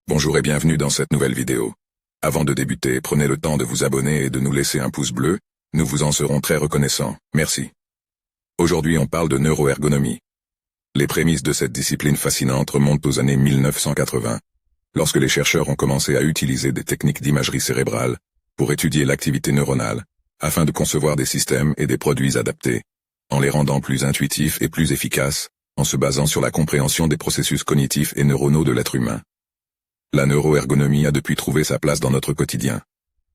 Bonjour et bienvenue dans cette nouvelle vidéo. Avant de débuter, prenez le temps de vous abonner et de nous laisser un pouce bleu, nous vous en serons très reconnaissants, merci. Aujourd'hui on parle de neuroergonomie. Les prémices de cette discipline fascinante remontent aux années 1980, lorsque les chercheurs ont commencé à utiliser des techniques d'imagerie cérébrale pour étudier l'activité neuronale, afin de concevoir des systèmes et des produits adaptés, en les rendant plus intuitifs et plus efficaces, en se basant sur la compréhension des processus cognitifs et neuronaux de l'être humain. La neuroergonomie a depuis trouvé sa place dans notre quotidien.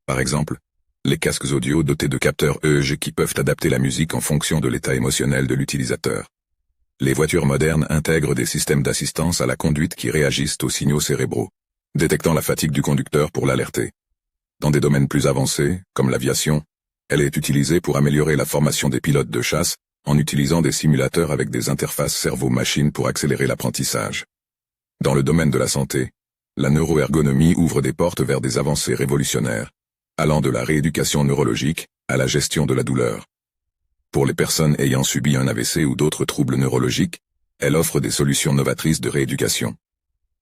Par exemple, les casques audio dotés de capteurs EEG qui peuvent adapter la musique en fonction de l'état émotionnel de l'utilisateur. Les voitures modernes intègrent des systèmes d'assistance à la conduite qui réagissent aux signaux cérébraux, détectant la fatigue du conducteur pour l'alerter. Dans des domaines plus avancés, comme l'aviation, elle est utilisée pour améliorer la formation des pilotes de chasse, en utilisant des simulateurs avec des interfaces cerveau-machine pour accélérer l'apprentissage. Dans le domaine de la santé, la neuroergonomie ouvre des portes vers des avancées révolutionnaires, allant de la rééducation neurologique à la gestion de la douleur. Pour les personnes ayant subi un AVC ou d'autres troubles neurologiques, elle offre des solutions novatrices de rééducation.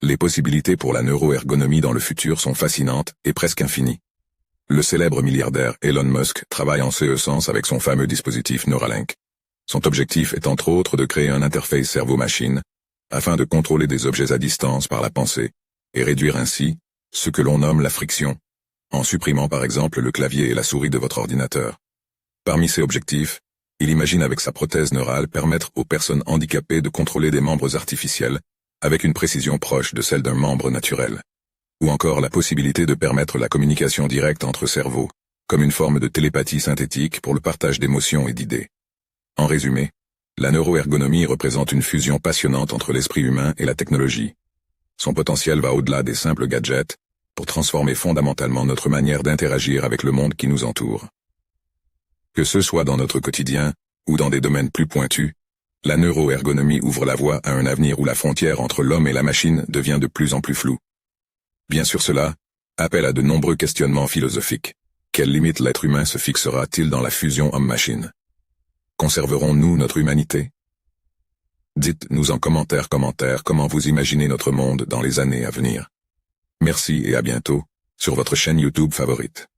Les possibilités pour la neuroergonomie dans le futur sont fascinantes et presque infinies. Le célèbre milliardaire Elon Musk travaille en ce sens avec son fameux dispositif Neuralink. Son objectif est entre autres de créer un interface cerveau-machine, afin de contrôler des objets à distance par la pensée, et réduire ainsi ce que l'on nomme la friction, en supprimant par exemple le clavier et la souris de votre ordinateur. Parmi ces objectifs, il imagine avec sa prothèse neurale permettre aux personnes handicapées de contrôler des membres artificiels, avec une précision proche de celle d'un membre naturel. Ou encore la possibilité de permettre la communication directe entre cerveaux, comme une forme de télépathie synthétique pour le partage d'émotions et d'idées. En résumé, la neuroergonomie représente une fusion passionnante entre l'esprit humain et la technologie. Son potentiel va au-delà des simples gadgets, pour transformer fondamentalement notre manière d'interagir avec le monde qui nous entoure. Que ce soit dans notre quotidien, ou dans des domaines plus pointus, la neuroergonomie ouvre la voie à un avenir où la frontière entre l'homme et la machine devient de plus en plus floue. Bien sûr cela appelle à de nombreux questionnements philosophiques. Quelles limites l'être humain se fixera-t-il dans la fusion homme-machine? Conserverons-nous notre humanité? Dites-nous en commentaire comment vous imaginez notre monde dans les années à venir. Merci et à bientôt, sur votre chaîne YouTube favorite.